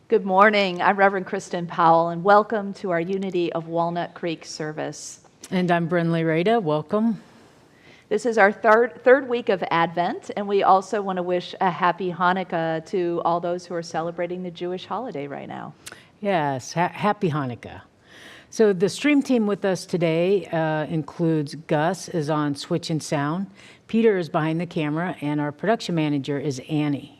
Good morning. I'm Reverend Kristen Powell, and welcome to our Unity of Walnut Creek service. And I'm Brinley Rada. Welcome. This is our third week of Advent, and we also want to wish a happy Hanukkah to all those who are celebrating the Jewish holiday right now. Yes, happy Hanukkah. So the stream team with us today includes Gus is on switch and sound, Peter is behind the camera, and our production manager is Annie.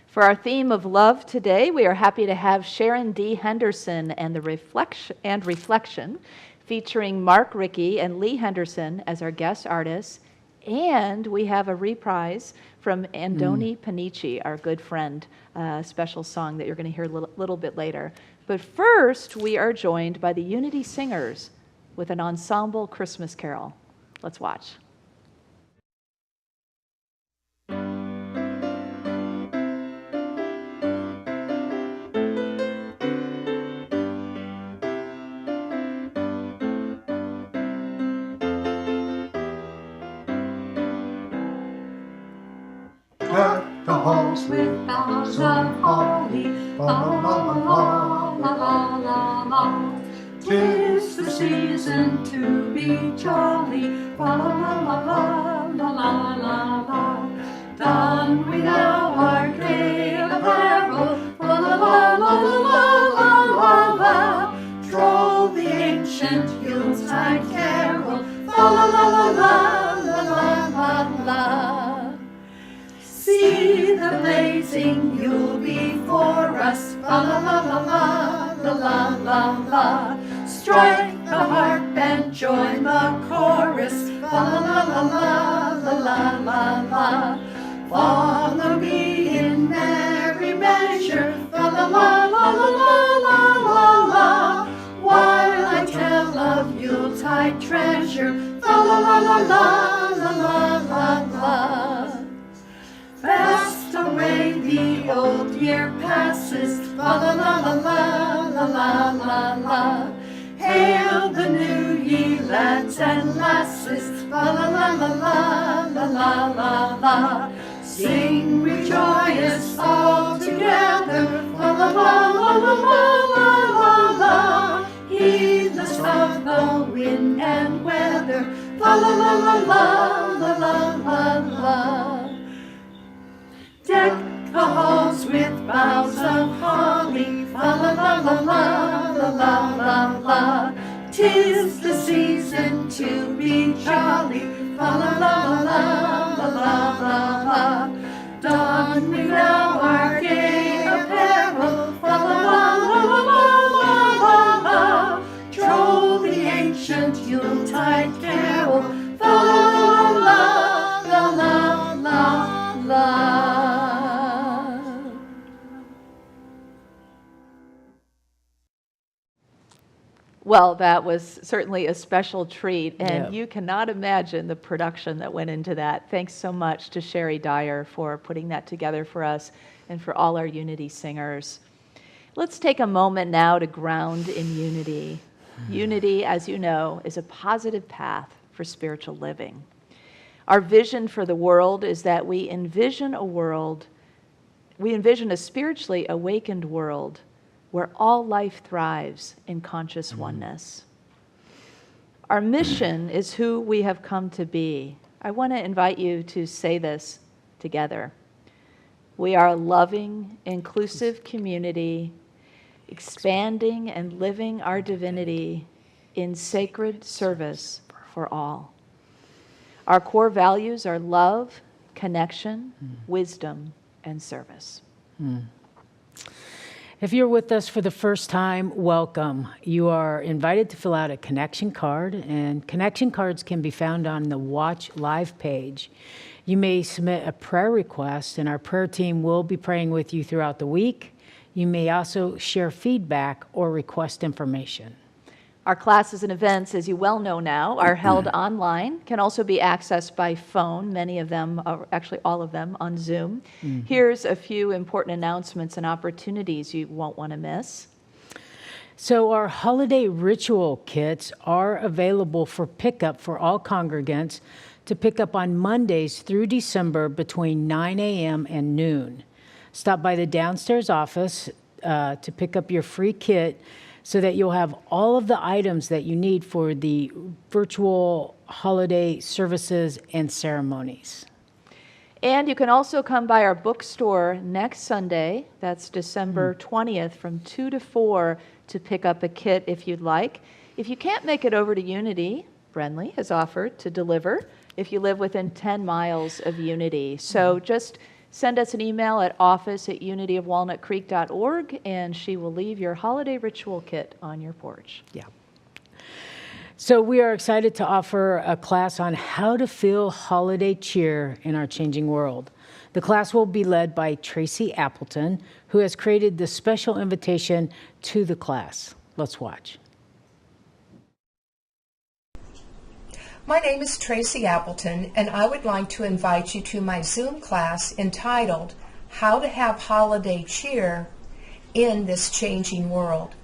For our theme of love today, we are happy to have Sharon D. Henderson and Reflection, featuring Mark Rickey and Lee Henderson as our guest artists. And we have a reprise from Andoni Panici, our good friend, a special song that you're going to hear a little bit later. But first, we are joined by the Unity Singers with an ensemble Christmas carol. Let's watch. Deck the halls with boughs of holly, la la la la la la la. 'Tis the season to be jolly, la la la la la la la la. Don we now our gay apparel, la la la la la la la la. Troll the ancient Yuletide carol, la la la la la la la la. See the blazing Yule before us, la la la la la la la la. Strike the harp and join the chorus, la la la la la la la la. Follow me in merry measure, la la la la la la la la. While I tell of Yuletide treasure, la la la la la la la la. Fast away the old year passes, la la la la la la la la la. Hail the new ye lads and lasses, la la la la la la la la la. Sing rejoice all together, la la la la la la la la. Heedless of the wind and weather, la la la la la la la la la. Deck the halls with boughs of holly, la la la la la la la la la. 'Tis the season to be jolly, la la la la la la la la. Don we now our gay apparel, la la la la la la la la. Troll the ancient Yuletide carol, la la la la la la la. Well, that was certainly a special treat, and Yep. you cannot imagine the production that went into that. Thanks so much to Sherry Dyer for putting that together for us and for all our Unity singers. Let's take a moment now to ground in unity. Unity, as you know, is a positive path for spiritual living. Our vision for the world is that we envision a spiritually awakened world where all life thrives in conscious oneness. Our mission is who we have come to be. I want to invite you to say this together. We are a loving, inclusive community, expanding and living our divinity in sacred service for all. Our core values are love, connection, wisdom, and service. If you're with us for the first time, welcome. You are invited to fill out a connection card, and connection cards can be found on the Watch Live page. You may submit a prayer request, and our prayer team will be praying with you throughout the week. You may also share feedback or request information. Our classes and events, as you well know now, are held online, can also be accessed by phone, many of them, actually all of them, on Zoom. Here's a few important announcements and opportunities you won't want to miss. So our holiday ritual kits are available for pickup for all congregants to pick up on Mondays through December between 9 a.m. and noon. Stop by the downstairs office to pick up your free kit so that you'll have all of the items that you need for the virtual holiday services and ceremonies. And you can also come by our bookstore next Sunday, that's December 20th, from 2 to 4 to pick up a kit if you'd like. If you can't make it over to Unity, Brenly has offered to deliver if you live within 10 miles of Unity. So just send us an email at office@unityofwalnutcreek.org, and she will leave your holiday ritual kit on your porch. Yeah. So we are excited to offer a class on how to feel holiday cheer in our changing world. The class will be led by Tracy Appleton, who has created the special invitation to the class. Let's watch. My name is Tracy Appleton, and I would like to invite you to my Zoom class entitled How to Have Holiday Cheer in This Changing World.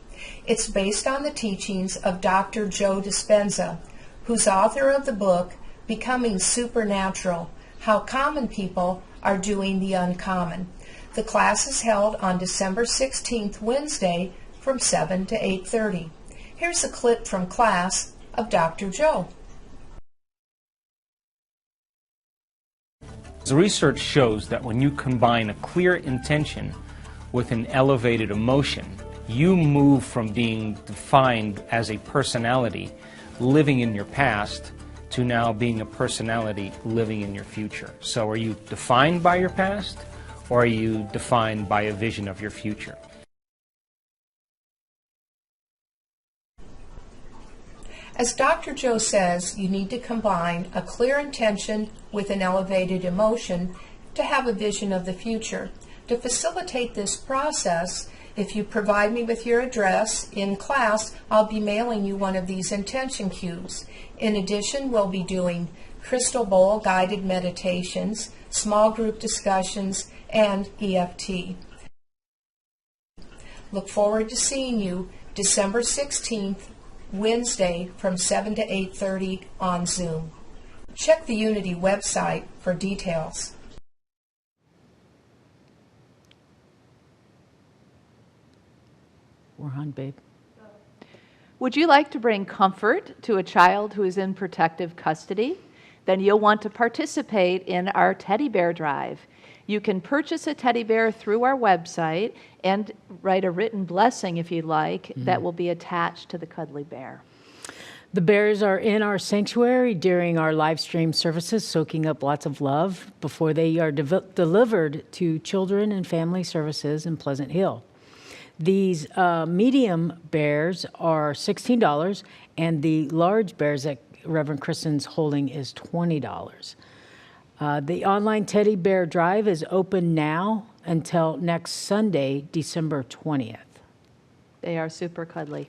It's based on the teachings of Dr. Joe Dispenza, who's author of the book Becoming Supernatural: How Common People Are Doing the Uncommon. The class is held on December 16th, Wednesday, from 7 to 8:30. Here's a clip from class of Dr. Joe. The research shows that when you combine a clear intention with an elevated emotion, you move from being defined as a personality living in your past to now being a personality living in your future. So are you defined by your past, or are you defined by a vision of your future? As Dr. Joe says, you need to combine a clear intention with an elevated emotion to have a vision of the future. To facilitate this process, if you provide me with your address in class, I'll be mailing you one of these intention cubes. In addition, we'll be doing crystal bowl guided meditations, small group discussions, and EFT. Look forward to seeing you December 16th, Wednesday from 7 to 8:30 on Zoom. Check the Unity website for details. We're on, babe. Would you like to bring comfort to a child who is in protective custody? Then you'll want to participate in our teddy bear drive. You can purchase a teddy bear through our website and write a written blessing, if you like, that will be attached to the cuddly bear. The bears are in our sanctuary during our live stream services, soaking up lots of love before they are delivered to children and family services in Pleasant Hill. These medium bears are $16, and the large bears that Reverend Kristen's holding is $20. The online teddy bear drive is open now until next Sunday, December 20th. They are super cuddly.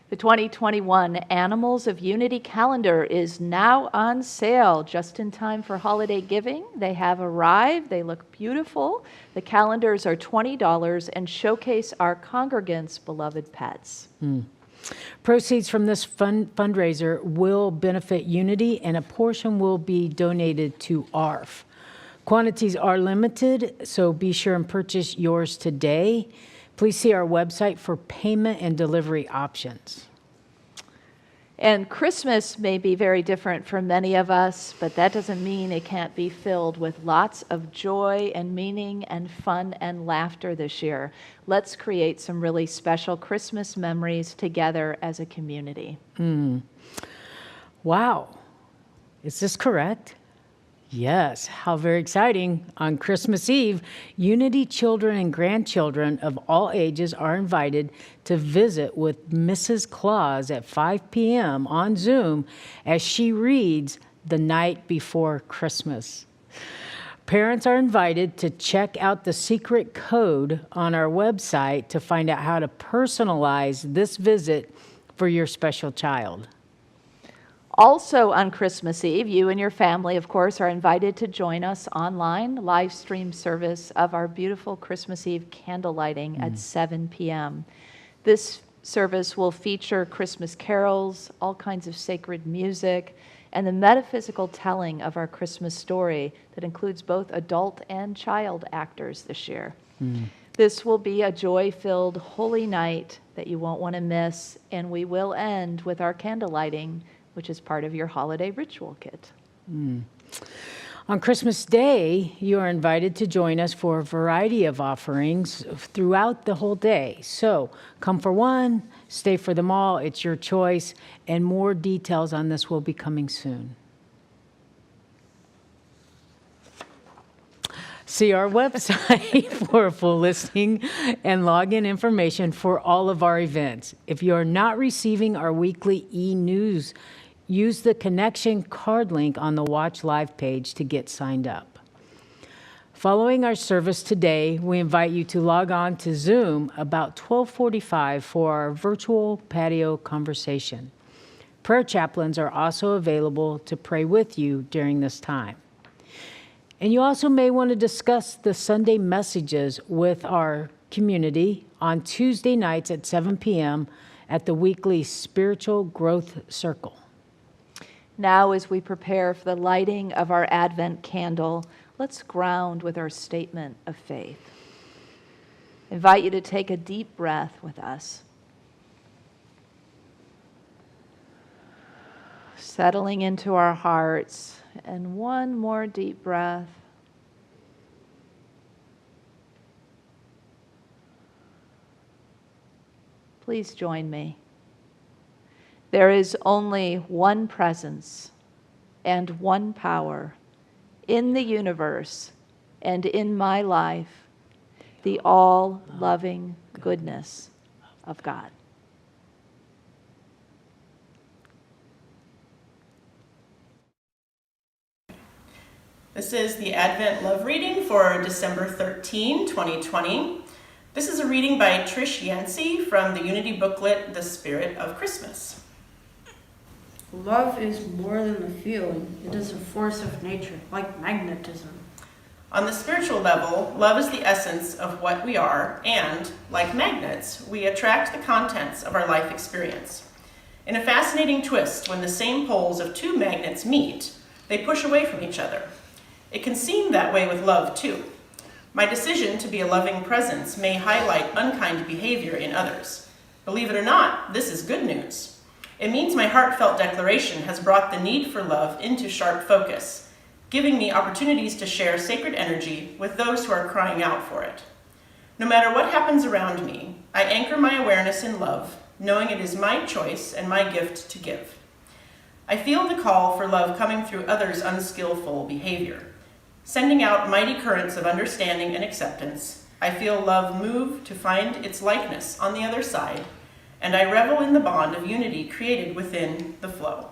The 2021 Animals of Unity calendar is now on sale just in time for holiday giving. They have arrived. They look beautiful. The calendars are $20 and showcase our congregants' beloved pets. Proceeds from this fundraiser will benefit Unity, and a portion will be donated to ARF. Quantities are limited, so be sure and purchase yours today. Please see our website for payment and delivery options. And Christmas may be very different for many of us, but that doesn't mean it can't be filled with lots of joy and meaning and fun and laughter this year. Let's create some really special Christmas memories together as a community. Wow. Is this correct? Yes, how very exciting. On Christmas Eve, Unity children and grandchildren of all ages are invited to visit with Mrs. Claus at 5 p.m. on Zoom as she reads The Night Before Christmas. Parents are invited to check out the secret code on our website to find out how to personalize this visit for your special child. Also on Christmas Eve, you and your family, of course, are invited to join us online, live stream service of our beautiful Christmas Eve candle lighting at 7 p.m. This service will feature Christmas carols, all kinds of sacred music, and the metaphysical telling of our Christmas story that includes both adult and child actors this year. This will be a joy-filled, holy night that you won't want to miss, and we will end with our candle lighting, which is part of your holiday ritual kit. On Christmas Day, you are invited to join us for a variety of offerings throughout the whole day. So come for one, stay for them all. It's your choice, and more details on this will be coming soon. See our website for a full listing and login information for all of our events. If you are not receiving our weekly e-news, use the connection card link on the Watch Live page to get signed up. Following our service today, we invite you to log on to Zoom about 12:45 for our virtual patio conversation. Prayer chaplains are also available to pray with you during this time. And you also may want to discuss the Sunday messages with our community on Tuesday nights at 7 p.m. at the weekly Spiritual Growth Circle. Now, as we prepare for the lighting of our Advent candle, let's ground with our statement of faith. I invite you to take a deep breath with us. Settling into our hearts, and one more deep breath. Please join me. There is only one presence and one power in the universe and in my life, the all-loving goodness of God. This is the Advent Love Reading for December 13, 2020. This is a reading by Trish Yancey from the Unity booklet, The Spirit of Christmas. Love is more than a feeling. It is a force of nature, like magnetism. On the spiritual level, love is the essence of what we are, and, like magnets, we attract the contents of our life experience. In a fascinating twist, when the same poles of two magnets meet, they push away from each other. It can seem that way with love, too. My decision to be a loving presence may highlight unkind behavior in others. Believe it or not, this is good news. It means my heartfelt declaration has brought the need for love into sharp focus, giving me opportunities to share sacred energy with those who are crying out for it. No matter what happens around me, I anchor my awareness in love, knowing it is my choice and my gift to give. I feel the call for love coming through others' unskillful behavior. Sending out mighty currents of understanding and acceptance, I feel love move to find its likeness on the other side, and I revel in the bond of unity created within the flow.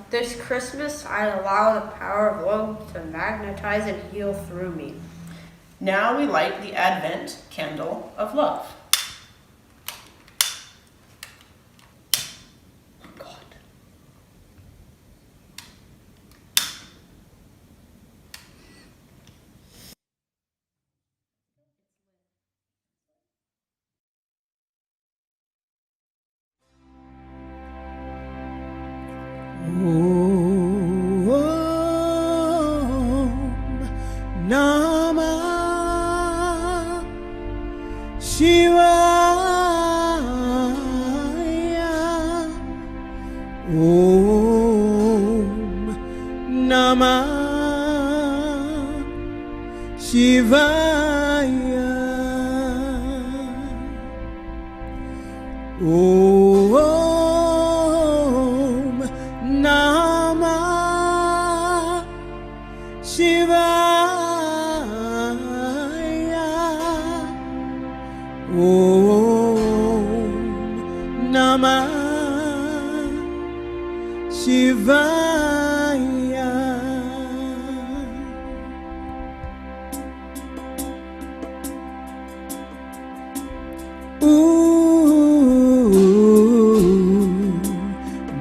This Christmas, I allow the power of love to magnetize and heal through me. Now we light the Advent candle of love. Namah Shivaya. Om Namah Shivaya. Om Namah Shivaya. Om Namah Shivaya.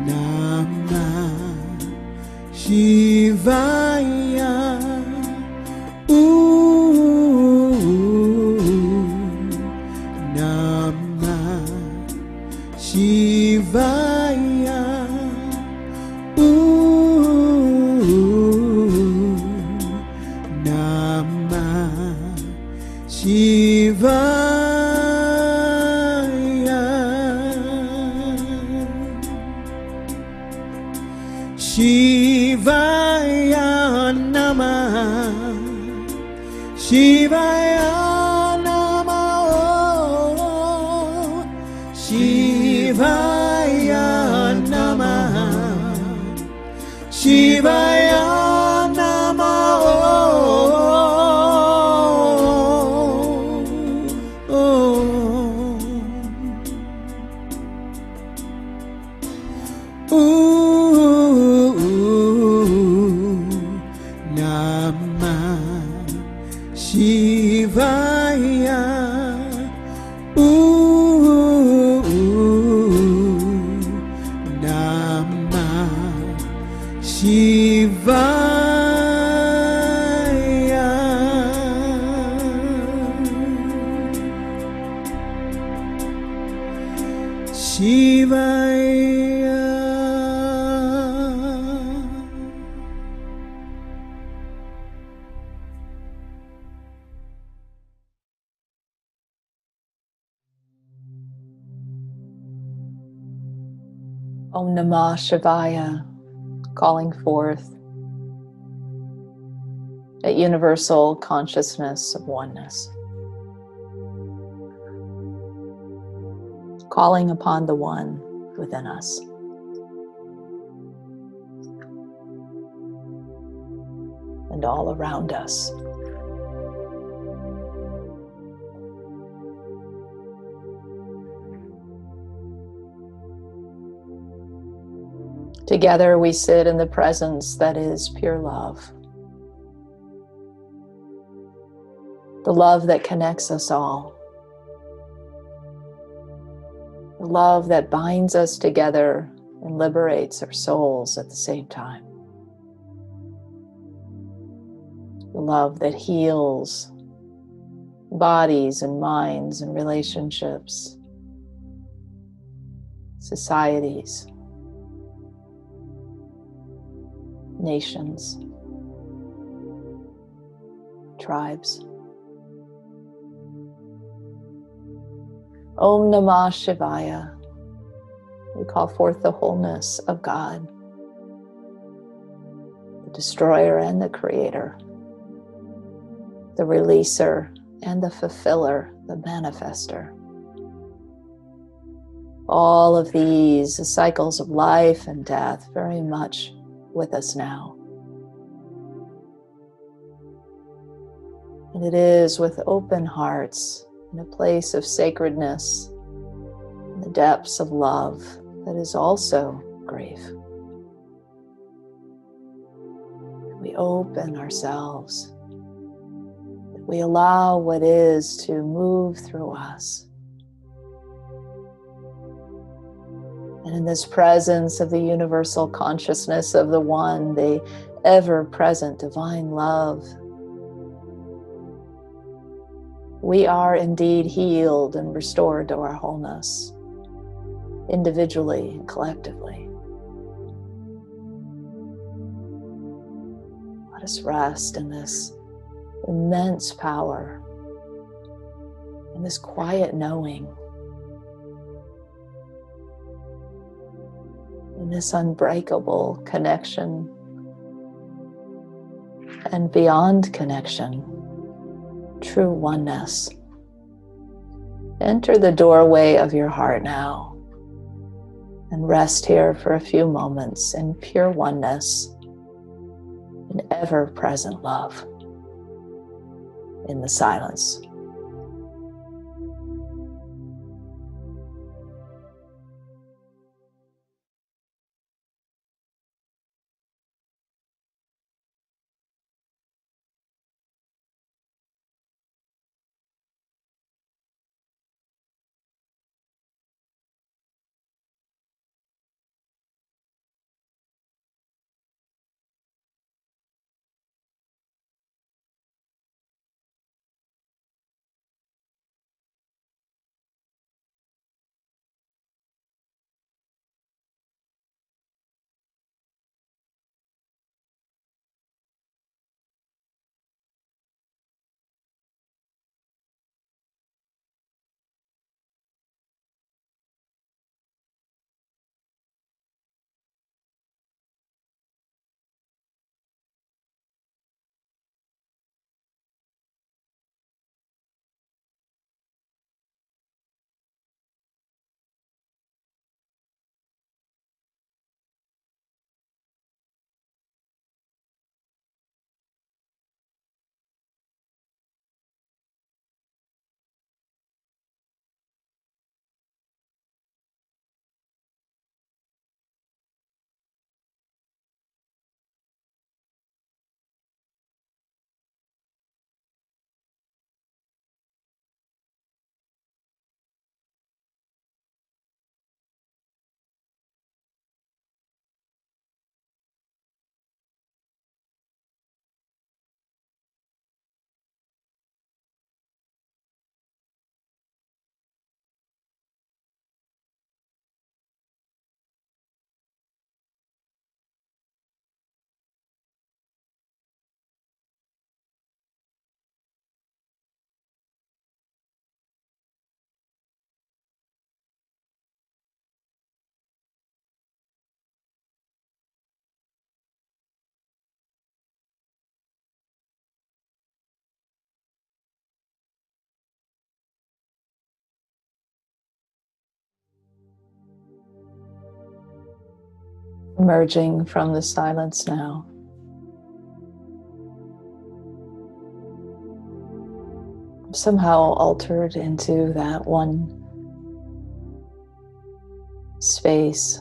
Namah Shivaya. Namah Shivaya. Shivaya, Shivaya Namah, Shivaya Namah, Shivaya Namah, Shivaya Namah Shivaya. Namah Shivaya. Shivaya. Om Namah Shivaya, calling forth a universal consciousness of oneness. Calling upon the one within us. And all around us. Together we sit in the presence that is pure love. The love that connects us all. The love that binds us together and liberates our souls at the same time. The love that heals bodies and minds and relationships, societies, nations, tribes. Om Namah Shivaya. We call forth the wholeness of God, the destroyer and the creator, the releaser and the fulfiller, the manifester. All of these, the cycles of life and death, very much with us now. And it is with open hearts, in a place of sacredness, in the depths of love, that is also grief. We open ourselves. We allow what is to move through us. And in this presence of the universal consciousness of the One, the ever-present divine love, we are indeed healed and restored to our wholeness, individually and collectively. Let us rest in this immense power, in this quiet knowing, in this unbreakable connection and beyond connection, true oneness. Enter the doorway of your heart now and rest here for a few moments in pure oneness, in ever-present love, in the silence. emerging from the silence now. Somehow altered into that one space,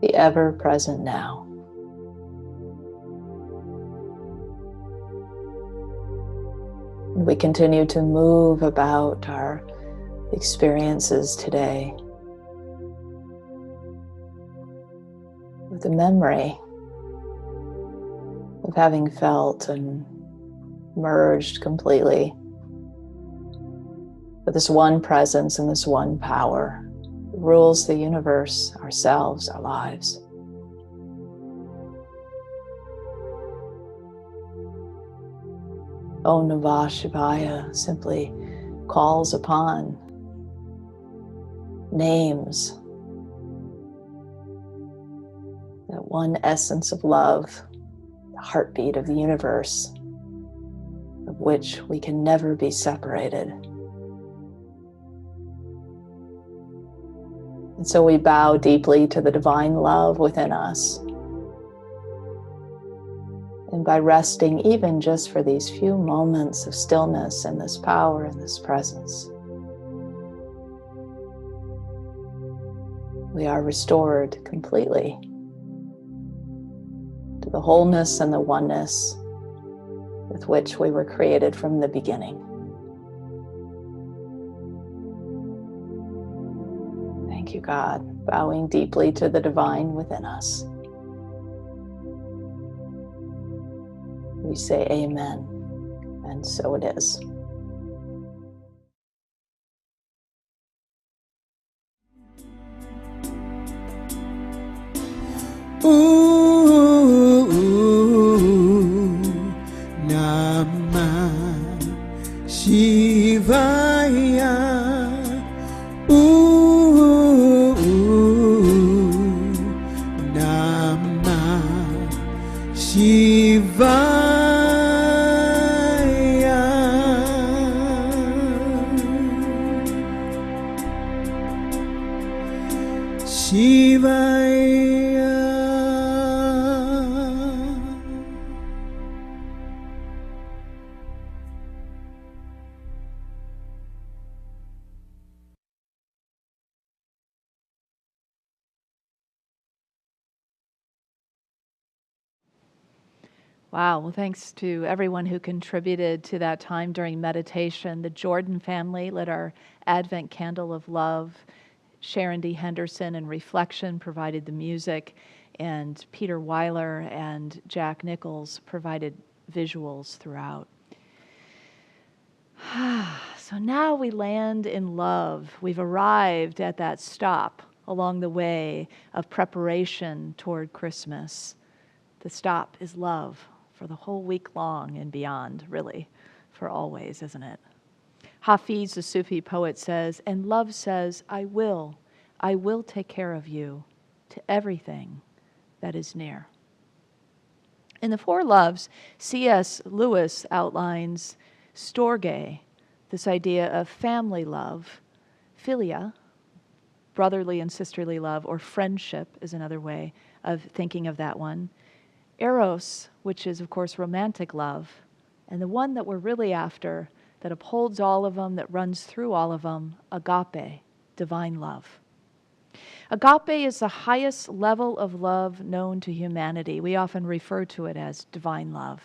the ever-present now. We continue to move about our experiences today with the memory of having felt and merged completely with this one presence and this one power that rules the universe, ourselves, our lives. Namah Shivaya simply calls upon names, that one essence of love, the heartbeat of the universe, of which we can never be separated. And so we bow deeply to the divine love within us. And by resting even just for these few moments of stillness and this power and this presence, we are restored completely to the wholeness and the oneness with which we were created from the beginning. Thank you, God, bowing deeply to the divine within us. We say amen, and so it is. Namah Shivaya. Namah Shivaya. Wow, well, thanks to everyone who contributed to that time during meditation. The Jordan family lit our Advent candle of love. Sharon Henderson and Reflection provided the music, and Peter Weiler and Jack Nichols provided visuals throughout. So now we land in love. We've arrived at that stop along the way of preparation toward Christmas. The stop is love for the whole week long and beyond, really, for always, isn't it? Hafiz, the Sufi poet, says, and love says, I will take care of you to everything that is near. In the Four Loves, C.S. Lewis outlines storge, this idea of family love, philia, brotherly and sisterly love, or friendship is another way of thinking of that one. Eros, which is, of course, romantic love, and the one that we're really after, that upholds all of them, that runs through all of them, agape, divine love. Agape is the highest level of love known to humanity. We often refer to it as divine love.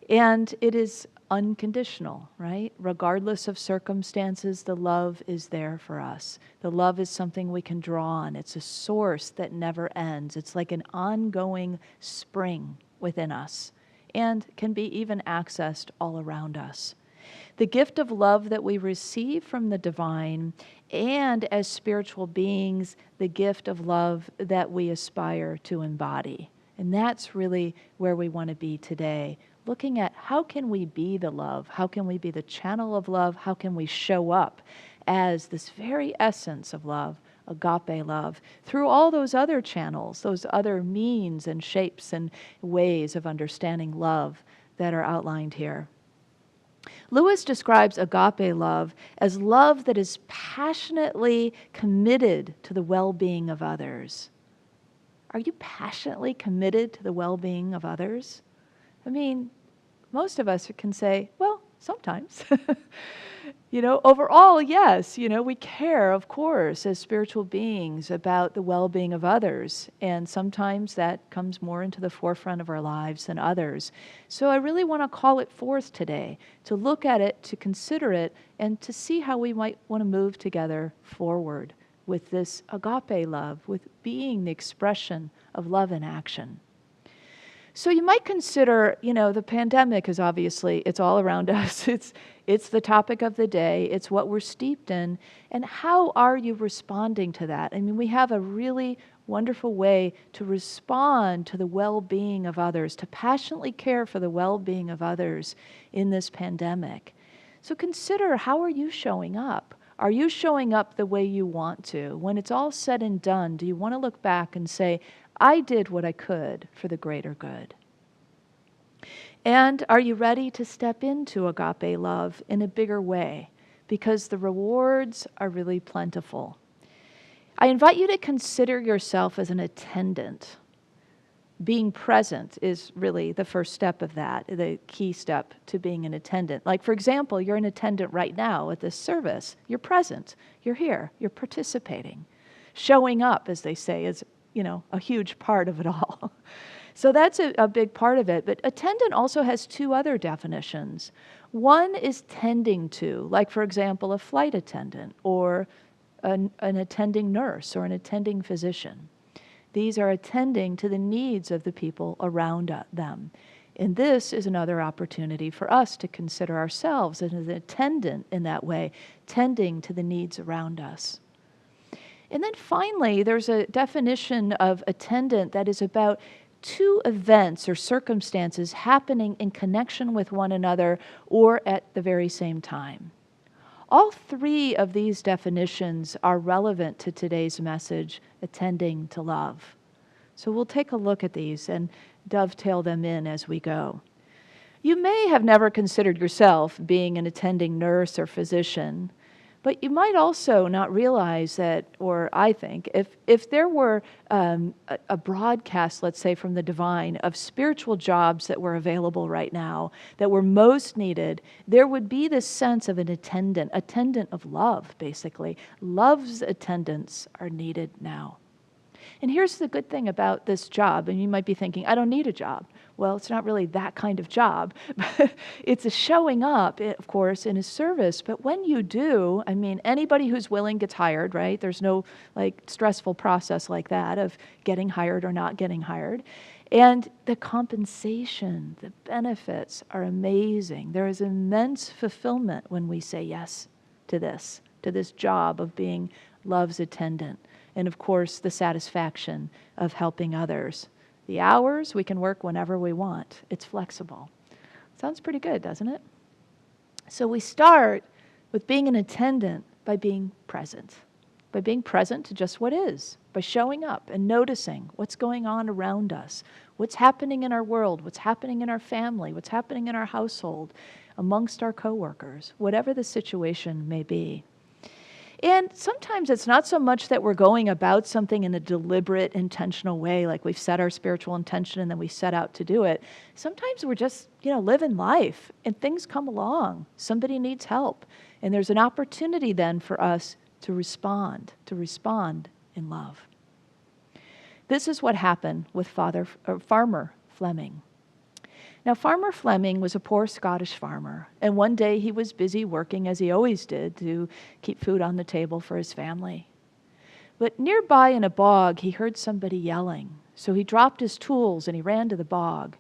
And it is unconditional, right? Regardless of circumstances, the love is there for us. The love is something we can draw on. It's a source that never ends. It's like an ongoing spring within us and can be even accessed all around us. The gift of love that we receive from the divine, and as spiritual beings, the gift of love that we aspire to embody. And that's really where we want to be today. Looking at how can we be the love? How can we be the channel of love? How can we show up as this very essence of love, agape love, through all those other channels, those other means and shapes and ways of understanding love that are outlined here. Lewis describes agape love as love that is passionately committed to the well-being of others. Are you passionately committed to the well-being of others? I mean, most of us can say, well, sometimes. Overall, yes, we care, of course, as spiritual beings about the well-being of others. And sometimes that comes more into the forefront of our lives than others. So I really want to call it forth today, to look at it, to consider it, and to see how we might want to move together forward with this agape love, with being the expression of love in action. So you might consider, the pandemic is obviously, it's all around us. It's the topic of the day. It's what we're steeped in. And how are you responding to that? I mean, we have a really wonderful way to respond to the well-being of others, to passionately care for the well-being of others in this pandemic. So consider, how are you showing up? Are you showing up the way you want to? When it's all said and done, do you want to look back and say, I did what I could for the greater good? And are you ready to step into agape love in a bigger way? Because the rewards are really plentiful. I invite you to consider yourself as an attendant. Being present is really the first step of that, the key step to being an attendant. Like, for example, you're an attendant right now at this service. You're present. You're here. You're participating. Showing up, as they say, is a huge part of it all. So that's a big part of it. But attendant also has two other definitions. One is tending to, like, for example, a flight attendant or an attending nurse or an attending physician. These are attending to the needs of the people around them. And this is another opportunity for us to consider ourselves as an attendant in that way, tending to the needs around us. And then finally, there's a definition of attendant that is about two events or circumstances happening in connection with one another or at the very same time. All three of these definitions are relevant to today's message, attending to love. So we'll take a look at these and dovetail them in as we go. You may have never considered yourself being an attending nurse or physician, but you might also not realize that, or I think, if there were a broadcast, let's say, from the divine of spiritual jobs that were available right now, that were most needed, there would be this sense of an attendant of love, basically. Love's attendants are needed now. And here's the good thing about this job, and you might be thinking, I don't need a job. Well, it's not really that kind of job. It's a showing up, of course, in a service. But when you do, I mean, anybody who's willing gets hired, right? There's no stressful process like that of getting hired or not getting hired. And the compensation, the benefits are amazing. There is immense fulfillment when we say yes to this job of being love's attendant. And of course, the satisfaction of helping others. The hours, we can work whenever we want. It's flexible. Sounds pretty good, doesn't it? So we start with being an attendant by being present to just what is, by showing up and noticing what's going on around us, what's happening in our world, what's happening in our family, what's happening in our household, amongst our coworkers, whatever the situation may be. And sometimes it's not so much that we're going about something in a deliberate, intentional way, like we've set our spiritual intention and then we set out to do it. Sometimes we're just, living life and things come along. Somebody needs help. And there's an opportunity then for us to respond in love. This is what happened with Farmer Fleming. Now, Farmer Fleming was a poor Scottish farmer, and one day he was busy working, as he always did, to keep food on the table for his family. But nearby in a bog, he heard somebody yelling, so he dropped his tools and he ran to the bog.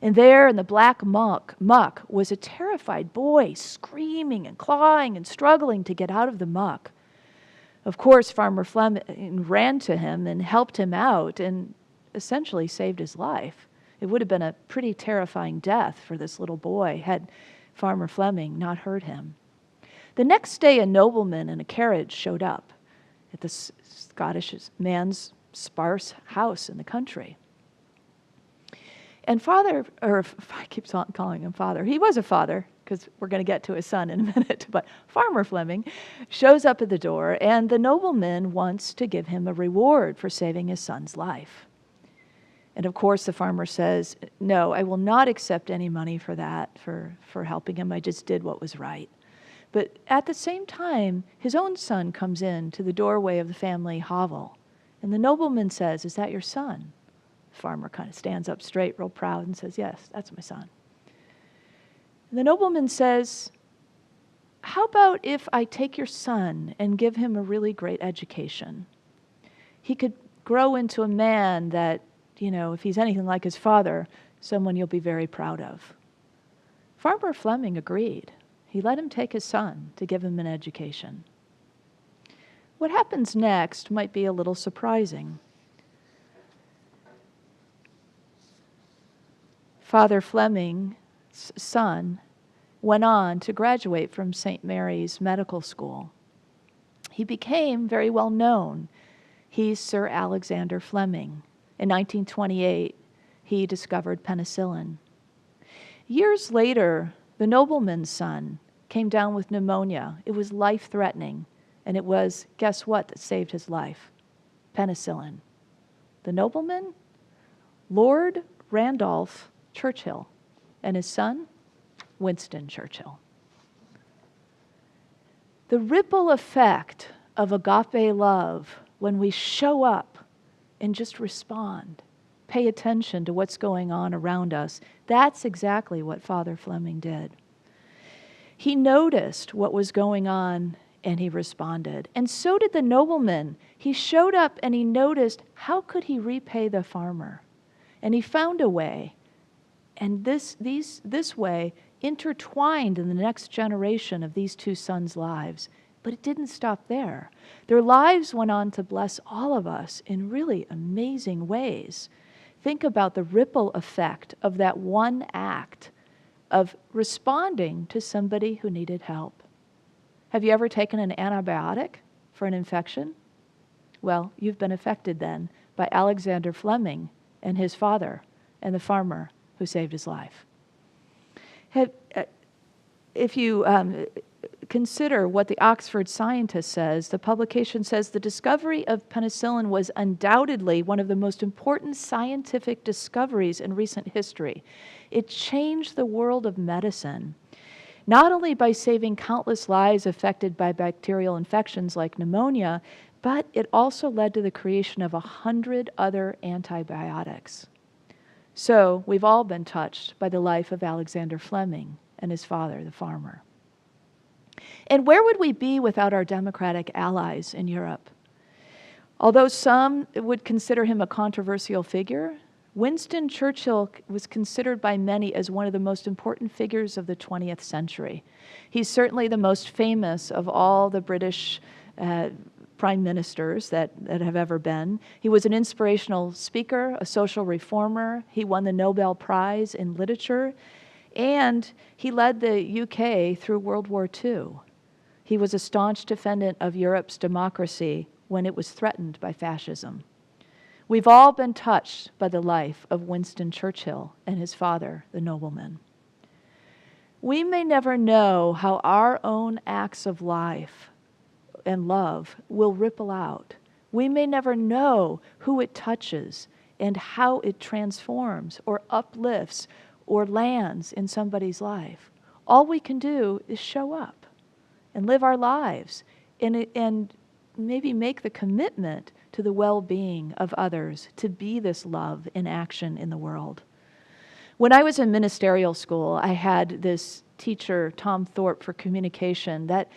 And there in the black muck was a terrified boy, screaming and clawing and struggling to get out of the muck. Of course, Farmer Fleming ran to him and helped him out and essentially saved his life. It would have been a pretty terrifying death for this little boy had Farmer Fleming not heard him. The next day, a nobleman in a carriage showed up at the Scottish man's sparse house in the country. And I keep calling him father. He was a father. because we're going to get to his son in a minute, but Farmer Fleming shows up at the door, and the nobleman wants to give him a reward for saving his son's life. And of course, the farmer says, no, I will not accept any money for that, for helping him. I just did what was right. But at the same time, his own son comes in to the doorway of the family hovel. And the nobleman says, is that your son? The farmer kind of stands up straight, real proud, and says, yes, that's my son. And the nobleman says, how about if I take your son and give him a really great education? He could grow into a man that, if he's anything like his father, someone you'll be very proud of. Farmer Fleming agreed. He let him take his son to give him an education. What happens next might be a little surprising. Father Fleming's son went on to graduate from St. Mary's Medical School. He became very well known. He's Sir Alexander Fleming. In 1928, he discovered penicillin. Years later, the nobleman's son came down with pneumonia. It was life-threatening, and it was, guess what, that saved his life? Penicillin. The nobleman? Lord Randolph Churchill, and his son, Winston Churchill. The ripple effect of agape love when we show up and just respond, pay attention to what's going on around us, that's exactly what Father Fleming did. He noticed what was going on and he responded. And so did the nobleman. He showed up and he noticed, how could he repay the farmer? And he found a way. And this way intertwined in the next generation of these two sons' lives. But it didn't stop there. Their lives went on to bless all of us in really amazing ways. Think about the ripple effect of that one act of responding to somebody who needed help. Have you ever taken an antibiotic for an infection? Well, you've been affected then by Alexander Fleming and his father and the farmer who saved his life. If you consider what the Oxford scientist says, the publication says the discovery of penicillin was undoubtedly one of the most important scientific discoveries in recent history. It changed the world of medicine, not only by saving countless lives affected by bacterial infections like pneumonia, but it also led to the creation of 100 other antibiotics. So we've all been touched by the life of Alexander Fleming and his father, the farmer. And where would we be without our democratic allies in Europe? Although some would consider him a controversial figure, Winston Churchill was considered by many as one of the most important figures of the 20th century. He's certainly the most famous of all the British prime ministers that have ever been. He was an inspirational speaker, a social reformer. He won the Nobel Prize in Literature, and he led the UK through World War II. He was a staunch defendant of Europe's democracy when it was threatened by fascism. We've all been touched by the life of Winston Churchill and his father, the nobleman. We may never know how our own acts of life and love will ripple out. We may never know who it touches and how it transforms or uplifts or lands in somebody's life. All we can do is show up and live our lives and maybe make the commitment to the well-being of others, to be this love in action in the world. When I was in ministerial school, I had this teacher, Tom Thorpe, for communication, that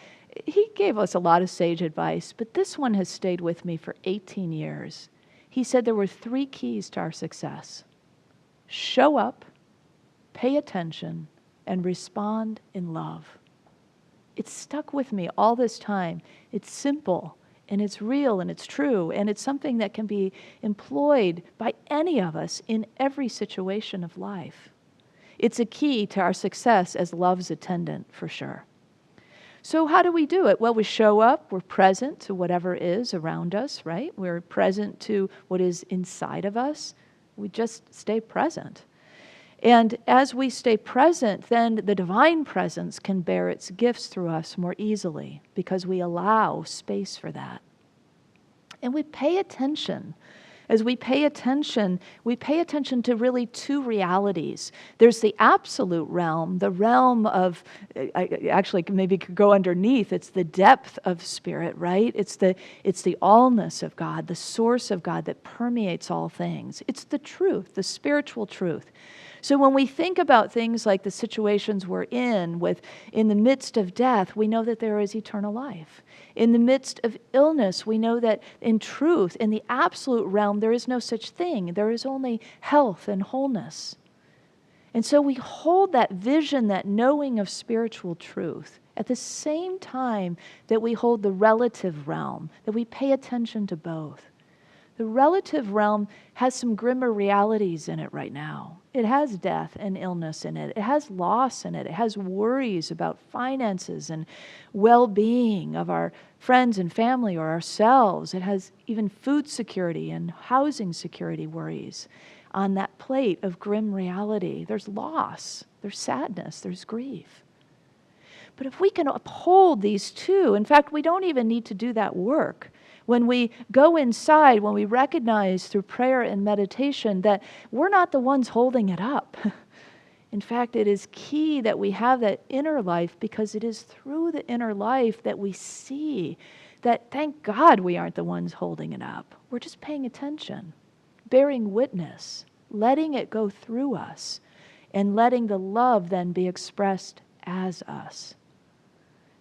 he gave us a lot of sage advice, but this one has stayed with me for 18 years. He said there were 3 keys to our success: show up, pay attention, and respond in love. It's stuck with me all this time. It's simple, and it's real, and it's true, and it's something that can be employed by any of us in every situation of life. It's a key to our success as love's attendant, for sure. So how do we do it? Well, we show up, we're present to whatever is around us, right? We're present to what is inside of us. We just stay present. And as we stay present, then the divine presence can bear its gifts through us more easily because we allow space for that. And we pay attention. As we pay attention to really two realities. There's the absolute realm, the realm of, actually maybe could go underneath, it's the depth of spirit, right? It's the allness of God, the source of God that permeates all things. It's the truth, the spiritual truth. So when we think about things like the situations we're in the midst of death, we know that there is eternal life. In the midst of illness, we know that in truth, in the absolute realm, there is no such thing. There is only health and wholeness. And so we hold that vision, that knowing of spiritual truth, at the same time that we hold the relative realm, that we pay attention to both. The relative realm has some grimmer realities in it right now. It has death and illness in it. It has loss in it. It has worries about finances and well-being of our friends and family or ourselves. It has even food security and housing security worries on that plate of grim reality. There's loss, there's sadness, there's grief. But if we can uphold these two, in fact, we don't even need to do that work. When we go inside, when we recognize through prayer and meditation that we're not the ones holding it up. In fact, it is key that we have that inner life because it is through the inner life that we see that, thank God, we aren't the ones holding it up. We're just paying attention, bearing witness, letting it go through us, and letting the love then be expressed as us.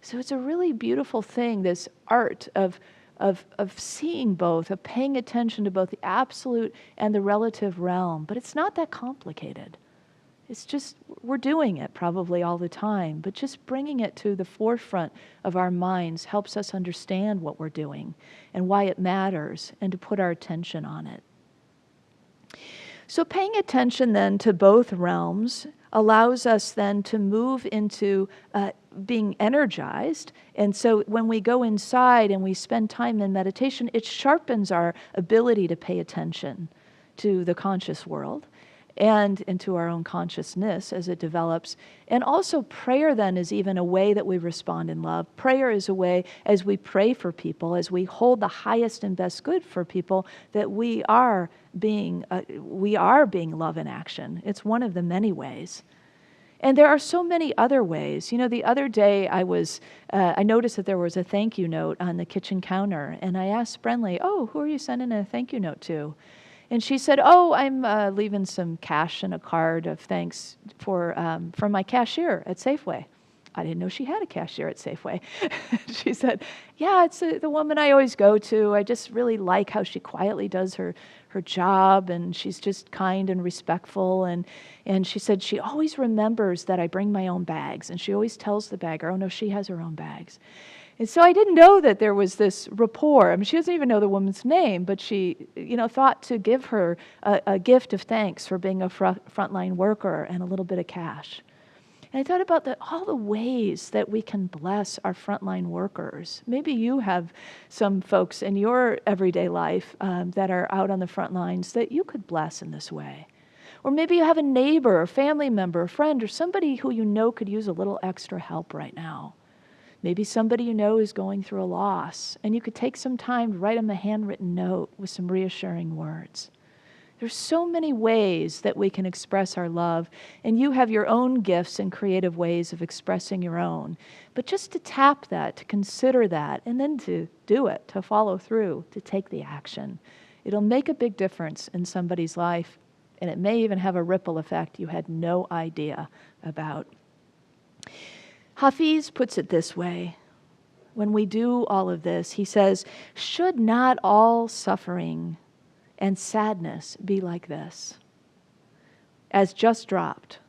So it's a really beautiful thing, this art of seeing both, of paying attention to both the absolute and the relative realm. But it's not that complicated. It's just, we're doing it probably all the time, but just bringing it to the forefront of our minds helps us understand what we're doing and why it matters and to put our attention on it. So paying attention then to both realms allows us then to move into being energized. And so when we go inside and we spend time in meditation, it sharpens our ability to pay attention to the conscious world and into our own consciousness as it develops. And also prayer then is even a way that we respond in love. Prayer is a way, as we pray for people, as we hold the highest and best good for people, that we are being love in action. It's one of the many ways. And there are so many other ways. You know, the other day I noticed that there was a thank you note on the kitchen counter, and I asked Brenly, who are you sending a thank you note to? And she said, I'm leaving some cash and a card of thanks from my cashier at Safeway. I didn't know she had a cashier at Safeway. She said, yeah, it's the woman I always go to. I just really like how she quietly does her job, and she's just kind and respectful. And she said she always remembers that I bring my own bags, and she always tells the bagger, oh no, she has her own bags. And so I didn't know that there was this rapport. I mean, she doesn't even know the woman's name, but she, thought to give her a gift of thanks for being a frontline worker and a little bit of cash. And I thought about all the ways that we can bless our frontline workers. Maybe you have some folks in your everyday life that are out on the front lines that you could bless in this way. Or maybe you have a neighbor, a family member, a friend, or somebody who you know could use a little extra help right now. Maybe somebody you know is going through a loss, and you could take some time to write them a handwritten note with some reassuring words. There's so many ways that we can express our love, and you have your own gifts and creative ways of expressing your own. But just to tap that, to consider that, and then to do it, to follow through, to take the action. It'll make a big difference in somebody's life, and it may even have a ripple effect you had no idea about. Hafiz puts it this way. When we do all of this, he says, should not all suffering and sadness be like this, as just dropped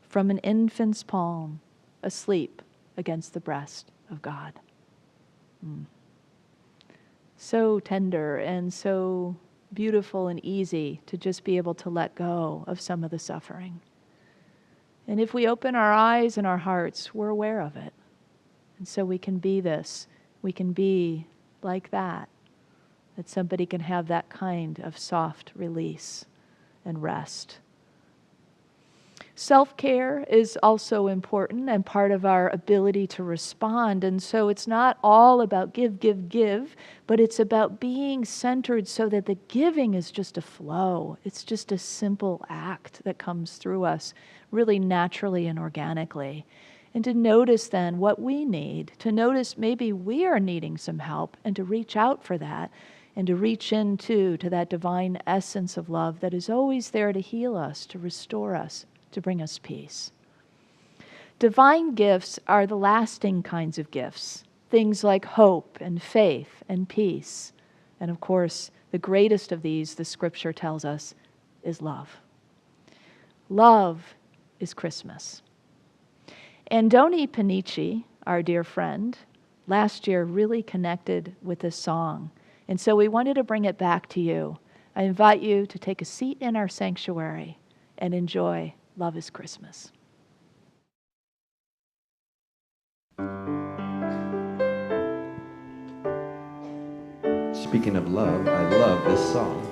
from an infant's palm, asleep against the breast of God? So tender and so beautiful and easy to just be able to let go of some of the suffering. And if we open our eyes and our hearts, we're aware of it. And so we can be this, we can be like that somebody can have that kind of soft release and rest. Self-care is also important and part of our ability to respond. And so it's not all about give, give, give, but it's about being centered so that the giving is just a flow. It's just a simple act that comes through us really naturally and organically. And to notice then what we need, to notice maybe we are needing some help and to reach out for that and to reach into to that divine essence of love that is always there to heal us, to restore us, to bring us peace. Divine gifts are the lasting kinds of gifts, things like hope and faith and peace. And of course, the greatest of these, the scripture tells us, is love. Love is Christmas. Andoni Panici, our dear friend, last year really connected with this song. And so we wanted to bring it back to you. I invite you to take a seat in our sanctuary and enjoy Love is Christmas. Speaking of love, I love this song.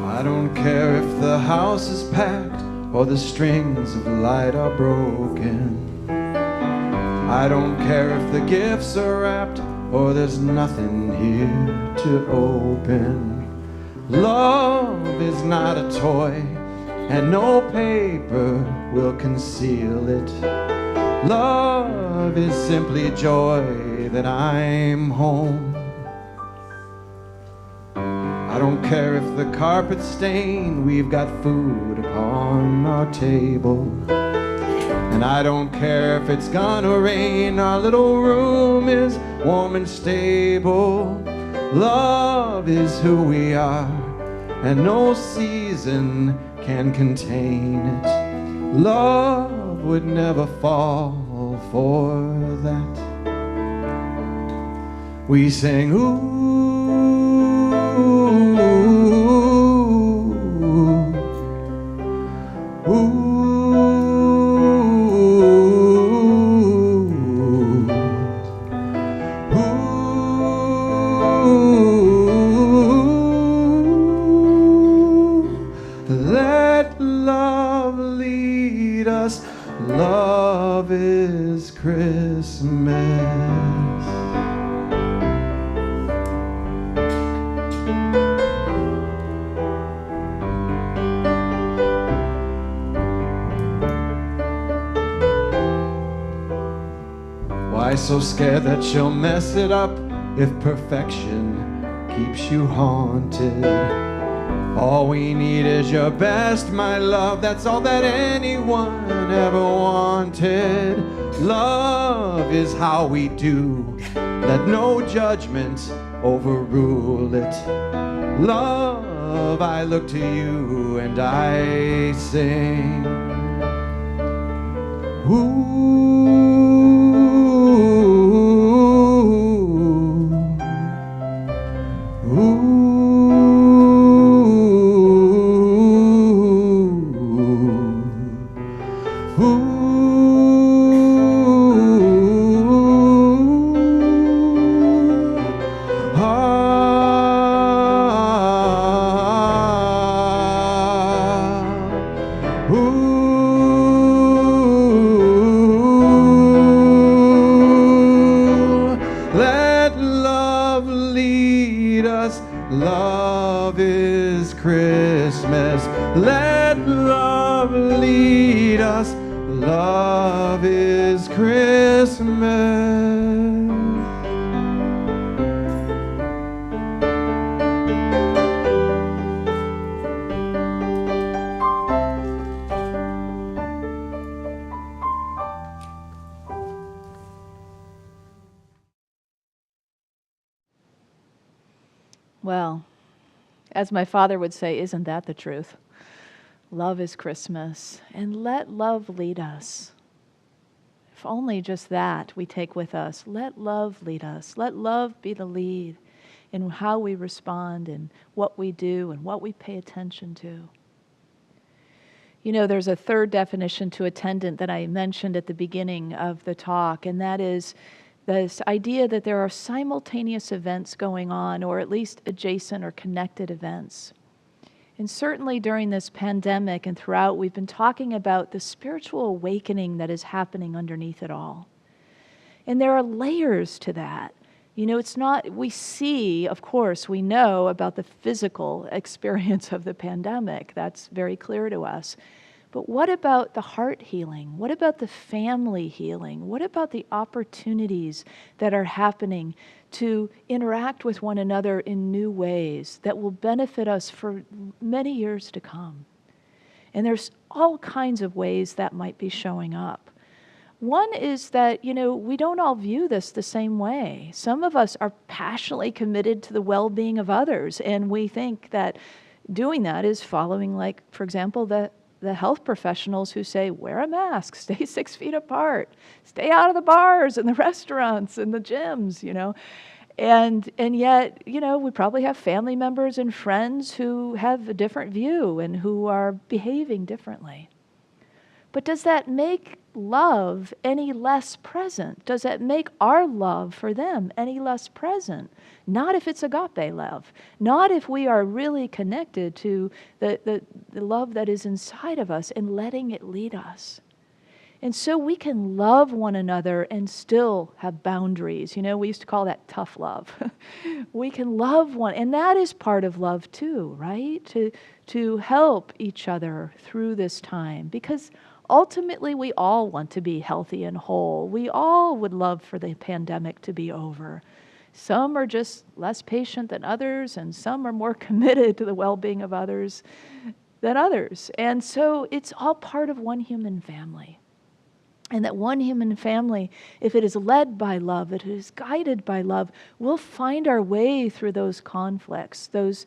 I don't care if the house is packed or the strings of light are broken. I don't care if the gifts are wrapped or there's nothing here to open. Love is not a toy, and no paper will conceal it. Love is simply joy that I'm home. I don't care if the carpet's stained, we've got food upon our table. And I don't care if it's gonna rain, our little room is warm and stable. Love is who we are, and no season can contain it. Love would never fall for that. We sing, ooh, ooh. Love is Christmas. Why so scared that you'll mess it up if perfection keeps you haunted? All we need is your best, my love. That's all that anyone ever wanted. Love is how we do. Let no judgment overrule it. Love, I look to you and I sing. Ooh. Love is Christmas. Let love lead us. Love is Christmas. Well, as my father would say, isn't that the truth? Love is Christmas, and let love lead us. If only just that we take with us. Let love lead us. Let love be the lead in how we respond and what we do and what we pay attention to. You know, there's a third definition to attendant that I mentioned at the beginning of the talk, and that is This idea that there are simultaneous events going on, or at least adjacent or connected events. And certainly during this pandemic and throughout, we've been talking about the spiritual awakening that is happening underneath it all. And there are layers to that. You know, it's not, we see, of course, we know about the physical experience of the pandemic. That's very clear to us. But what about the heart healing? What about the family healing? What about the opportunities that are happening to interact with one another in new ways that will benefit us for many years to come? And there's all kinds of ways that might be showing up. One is that, you know, we don't all view this the same way. Some of us are passionately committed to the well-being of others, and we think that doing that is following, like, for example, the health professionals who say, wear a mask, stay 6 feet apart, stay out of the bars and the restaurants and the gyms, you know. And yet, you know, we probably have family members and friends who have a different view and who are behaving differently. But does that make love any less present? Does that make our love for them any less present? Not if it's agape love. Not if we are really connected to the love that is inside of us and letting it lead us. And so we can love one another and still have boundaries. You know, we used to call that tough love. We can love one, and that is part of love too, right? To help each other through this time, because ultimately we all want to be healthy and whole. We all would love for the pandemic to be over. Some are just less patient than others, and some are more committed to the well-being of others than others. And so it's all part of one human family. And that one human family, if it is led by love, if it is guided by love, we'll find our way through those conflicts, those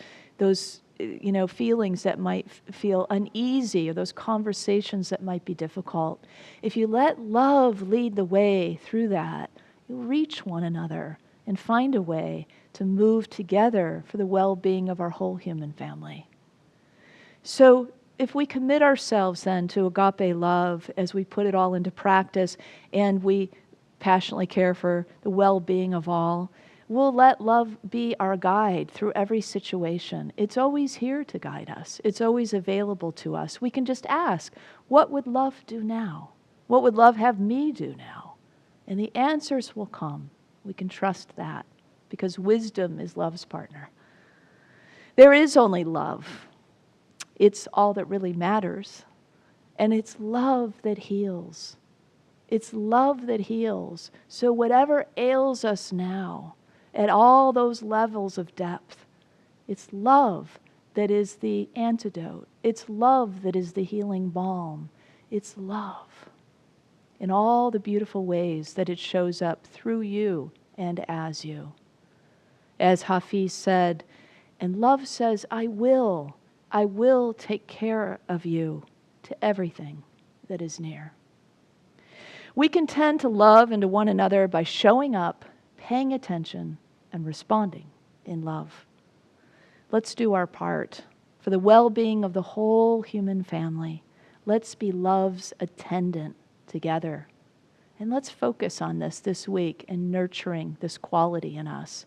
you know, feelings that might feel uneasy, or those conversations that might be difficult. If you let love lead the way through that, you'll reach one another and find a way to move together for the well-being of our whole human family. So if we commit ourselves then to agape love as we put it all into practice, and we passionately care for the well-being of all, we'll let love be our guide through every situation. It's always here to guide us. It's always available to us. We can just ask, what would love do now? What would love have me do now? And the answers will come. We can trust that, because wisdom is love's partner. There is only love. It's all that really matters. And it's love that heals. It's love that heals. So whatever ails us now, at all those levels of depth, it's love that is the antidote. It's love that is the healing balm. It's love in all the beautiful ways that it shows up through you and as you. As Hafiz said, and love says, I will take care of you to everything that is near. We can tend to love and to one another by showing up, paying attention, and responding in love. Let's do our part for the well-being of the whole human family. Let's be love's attendant together. And let's focus on this week and nurturing this quality in us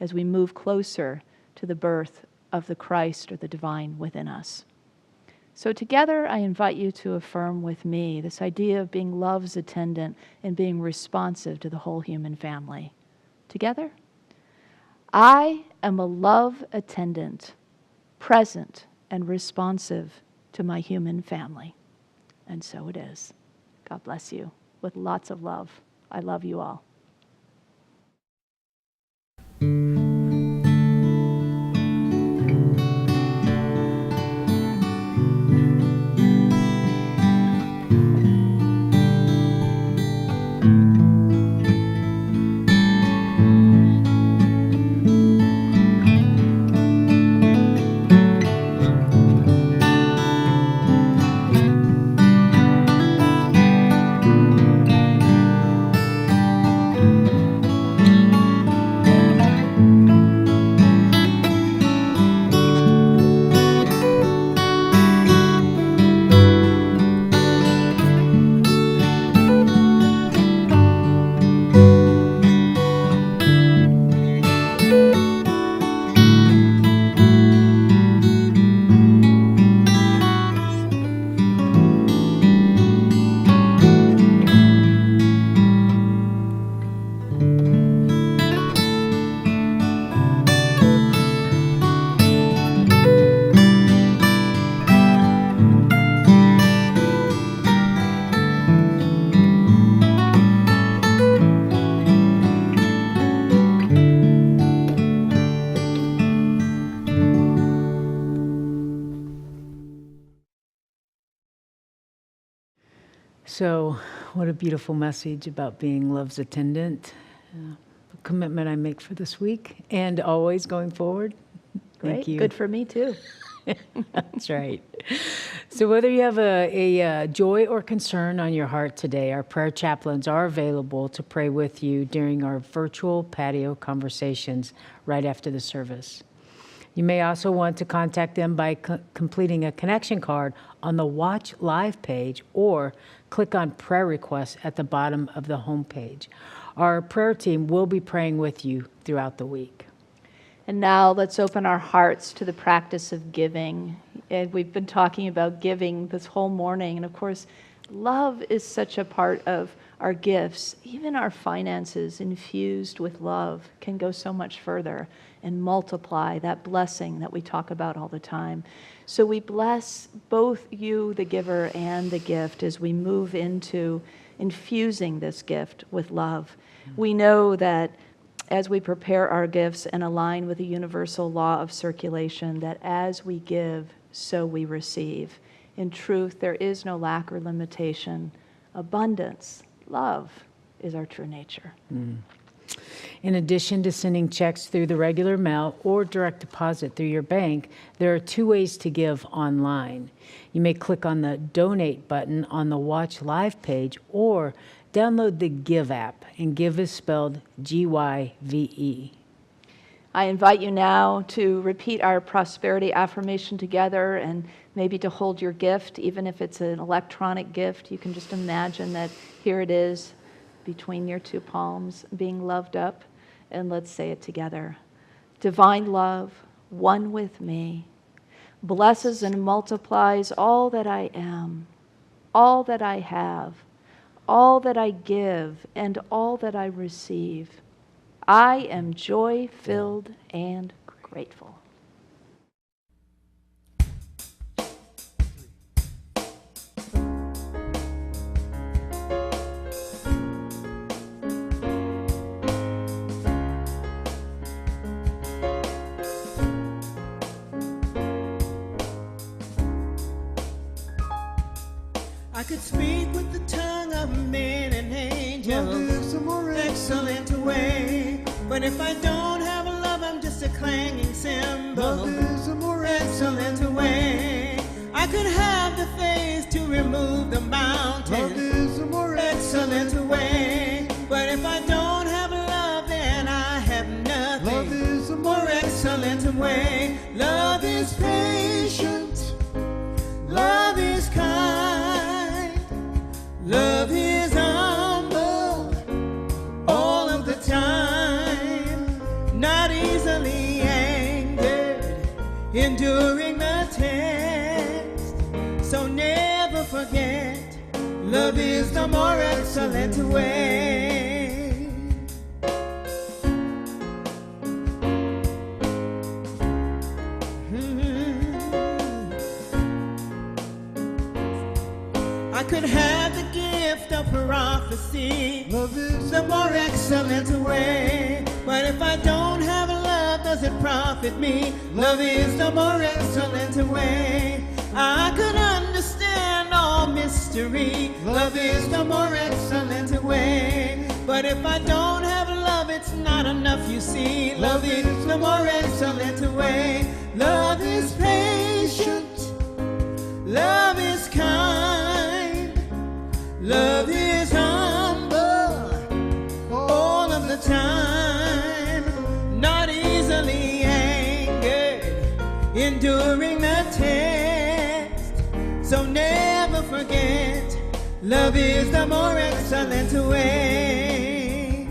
as we move closer to the birth of the Christ or the divine within us. So together, I invite you to affirm with me this idea of being love's attendant and being responsive to the whole human family. Together? I am a love attendant, present and responsive to my human family. And so it is. God bless you with lots of love. I love you all. So, what a beautiful message about being love's attendant. A commitment I make for this week and always going forward. Great. Thank you. Good for me too. That's right. So whether you have a joy or concern on your heart today, our prayer chaplains are available to pray with you during our virtual patio conversations right after the service. You may also want to contact them by completing a connection card on the Watch Live page or click on prayer requests at the bottom of the homepage. Our prayer team will be praying with you throughout the week. And now let's open our hearts to the practice of giving. And we've been talking about giving this whole morning. And of course, love is such a part of our gifts. Even our finances infused with love can go so much further and multiply that blessing that we talk about all the time. So we bless both you, the giver, and the gift as we move into infusing this gift with love. We know that as we prepare our gifts and align with the universal law of circulation, that as we give, so we receive. In truth, there is no lack or limitation. Abundance, love is our true nature. In addition to sending checks through the regular mail or direct deposit through your bank, there are 2 ways to give online. You may click on the Donate button on the Watch Live page or download the Give app, and Give is spelled G-Y-V-E. I invite you now to repeat our prosperity affirmation together and maybe to hold your gift, even if it's an electronic gift. You can just imagine that here it is between your 2 palms being loved up, and let's say it together. Divine love, one with me, blesses and multiplies all that I am, all that I have, all that I give, and all that I receive. I am joy-filled and grateful. I could speak with the tongue of men and angels, a more excellent way. But if I don't have a love, I'm just a clanging cymbal. Love is a more excellent way. I could have the faith to remove the mountain. Love is a more excellent way. But if I don't have love, then I have nothing. Love is a more excellent way. Love is patient. Love is kind. Love is humble all of the time, not easily angered, enduring the test. So never forget, love is the more excellent way. I could have the gift of prophecy. Love is the more excellent way. But if I don't have love, does it profit me? Love is the more excellent way. I could understand all mystery. Love is the more excellent way. But if I don't have love, it's not enough, you see. Love is the more excellent way. Love is patient. Love is kind. Love is humble all of the time, not easily angered, enduring the test. So never forget, love is the more excellent way.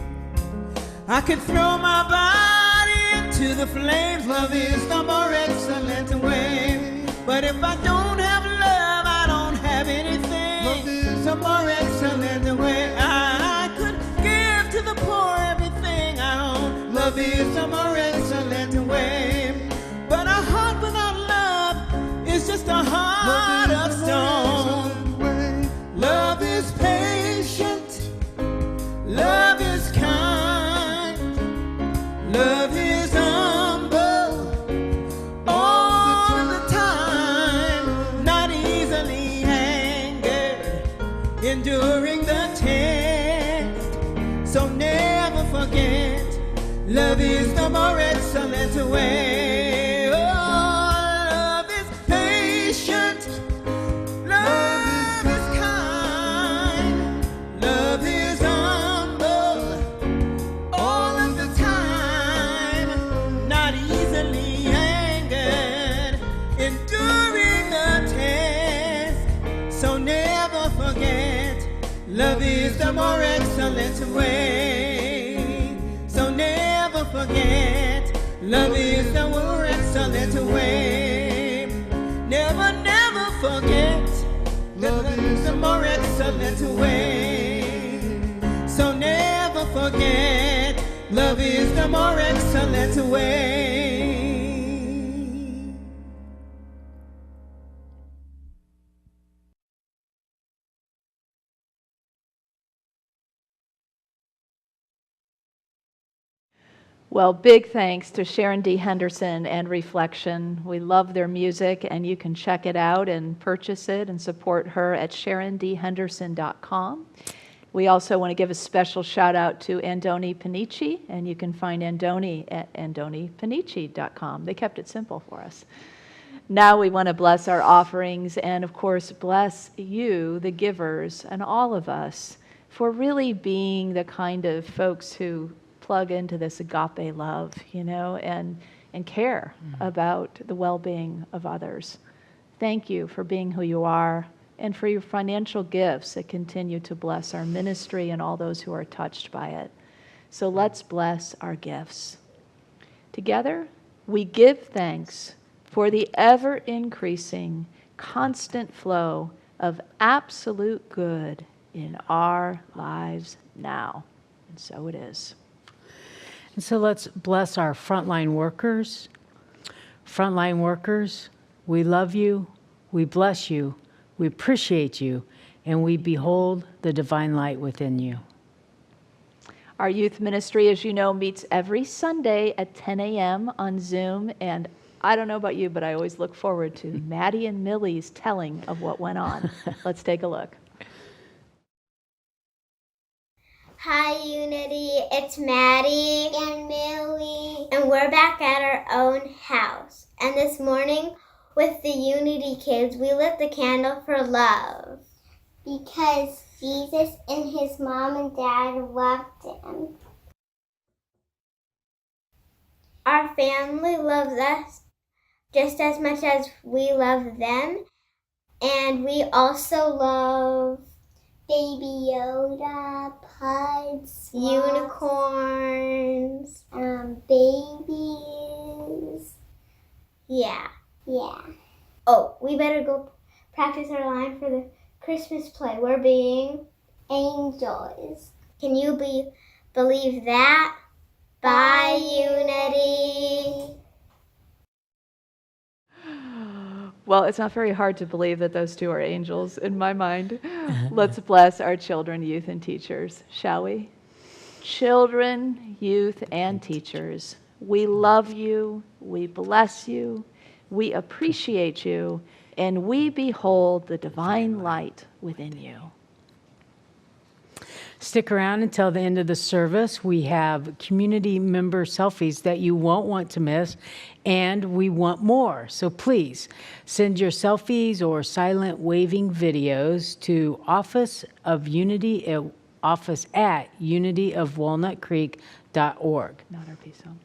I could throw my body into the flames. Love is the more excellent way. But if I don't have love, I don't have anything. Love is the more excellent way. I could give to the poor everything I own. Love is the more excellent way. But a heart without love is just a heart of stone. Love is patient. Love is kind. Love is humble all the time, not easily angered, enduring the test. So never forget, love is the more excellent way. Oh, love is patient, love is kind, love is humble all of the time, not easily angered, enduring the test. So never forget, love is the more excellent way. So never forget, love is the more excellent way. Never, never forget, love is the more excellent way. So never forget, love is the more excellent way. Well, big thanks to Sharon D. Henderson and Reflection. We love their music, and you can check it out and purchase it and support her at SharonDHenderson.com. We also want to give a special shout out to Andoni Panici, and you can find Andoni at AndoniPanici.com. They kept it simple for us. Now we want to bless our offerings and, of course, bless you, the givers, and all of us for really being the kind of folks who plug into this agape love, and care about the well-being of others. Thank you for being who you are and for your financial gifts that continue to bless our ministry and all those who are touched by it. So let's bless our gifts. Together, we give thanks for the ever-increasing, constant flow of absolute good in our lives now. And so it is. And so let's bless our frontline workers. Frontline workers, we love you, we bless you, we appreciate you, and we behold the divine light within you. Our youth ministry, as you know, meets every Sunday at 10 a.m. on Zoom, and I don't know about you, but I always look forward to Maddie and Millie's telling of what went on. Let's take a look. Hi, Unity. It's Maddie and Millie, and we're back at our own house. And this morning, with the Unity kids, we lit the candle for love. Because Jesus and his mom and dad loved him. Our family loves us just as much as we love them. And we also love Baby Yoda, puds, unicorns, babies. Yeah. Oh, we better go practice our line for the Christmas play. We're being angels. Can you believe that? Bye, Unity. Well, it's not very hard to believe that those two are angels in my mind. Let's bless our children, youth, and teachers, shall we? Children, youth, and teachers, we love you, we bless you, we appreciate you, and we behold the divine light within you. Stick around until the end of the service. We have community member selfies that you won't want to miss, and we want more. So please send your selfies or silent waving videos to office at unityofwalnutcreek.org. Not our peace home.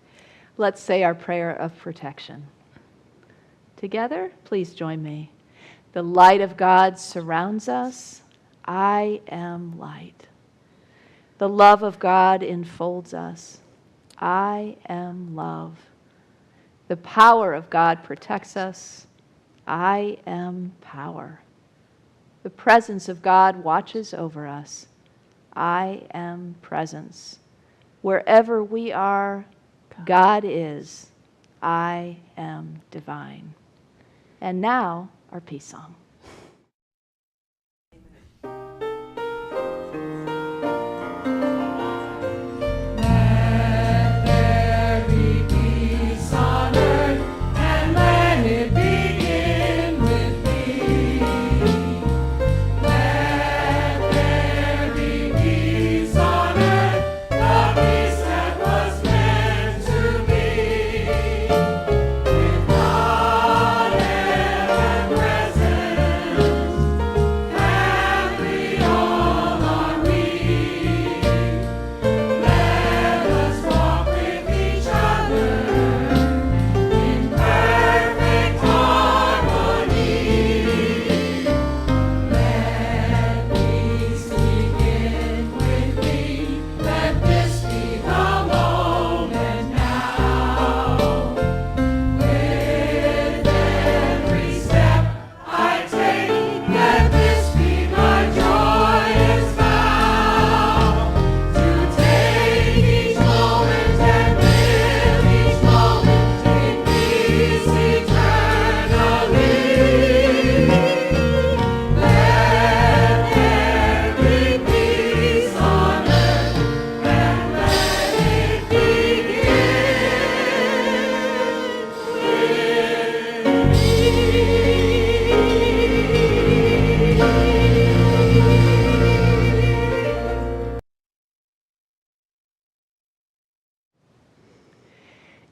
Let's say our prayer of protection. Together, please join me. The light of God surrounds us. I am light. The love of God enfolds us. I am love. The power of God protects us. I am power. The presence of God watches over us. I am presence. Wherever we are, God is. I am divine. And now, our peace song.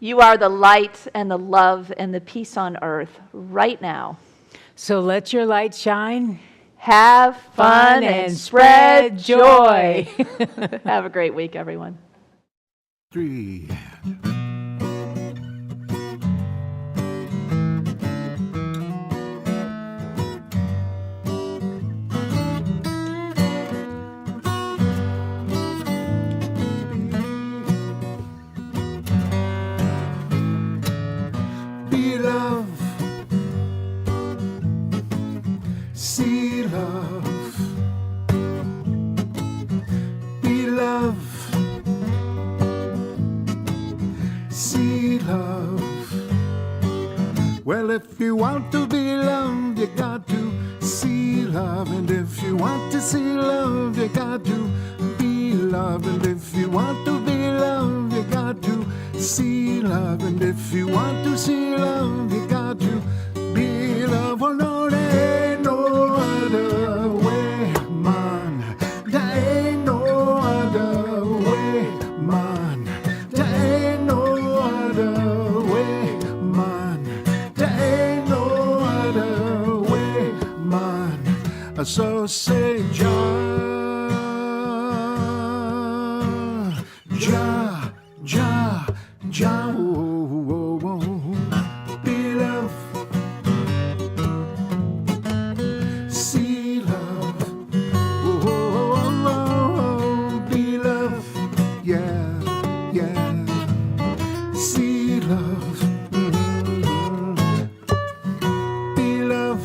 You are the light and the love and the peace on earth right now. So let your light shine. Have fun and spread joy. Have a great week, everyone. 3. Be love, see love, be love, see love. Well, if you want to be loved, you got to see love. And if you want to see love, you got to be love. And if you want to be loved, you got to see love. And if you want to see love, you got to be love. Well, no, there ain't no other way, man. There ain't no other way, man. There ain't no other way, man. There ain't no other way, man. So say, Jah, Jah, Jah, oh, oh, oh. Be love, see love, oh, oh, oh, oh. Be love, yeah, yeah, see love, be love,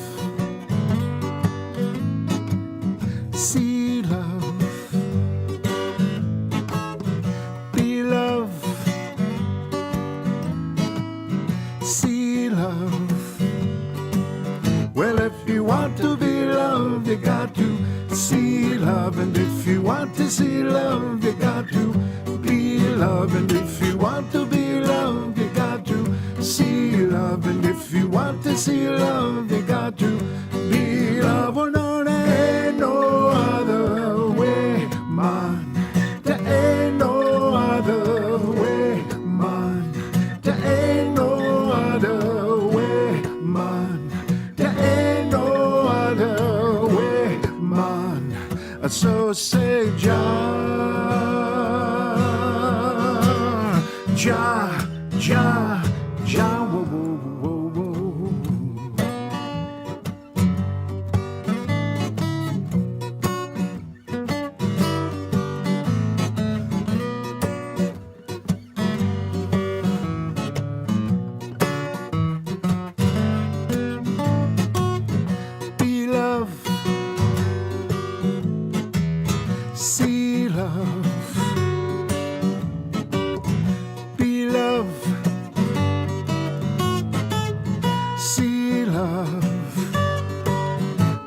see love, be love, see love. Well, if you want to be loved, you got to see love. And if you want to see love, you got to be love. And if you want to be loved, you got to see love. And if you want to see love, you got to be love. Oh, no, there ain't no other way, man. There ain't no other way, man. There ain't no other way, man. There ain't no other way, man. So say, Jah, Jah, Jah, Jah, whoa, whoa, whoa, whoa. Be love, see love, be love, see love.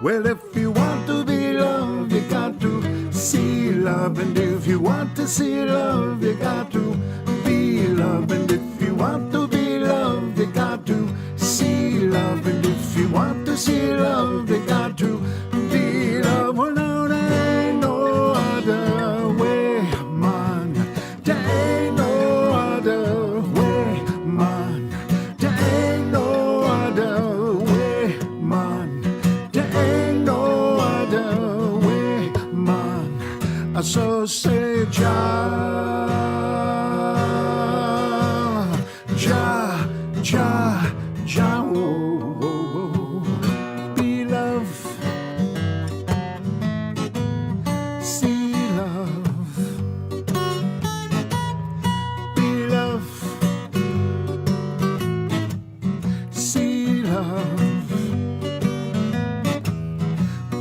Well, if you want to be loved, you got to see love. And if you want to see love, you got to be love. And if you want to be loved, you got to see love. And if you want to see love, you got to be love. Well, no, there ain't no other way, man. There ain't no other way, man. There ain't no other way, man. There ain't no other way, man. So say, Jah, Jah, Jah, Jah, oh, oh, oh. Be love, see love, be love, see love,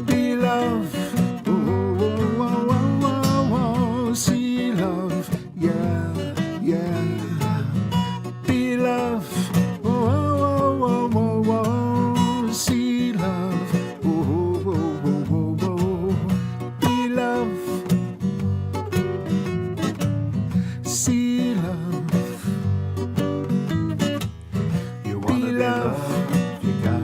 be love, oh, oh, oh, oh, oh, oh. See love, yeah, yeah, be love, oh, oh, oh, oh, oh, see love, oh, oh, oh, oh, oh, be love, see love. You wanna be loved, you got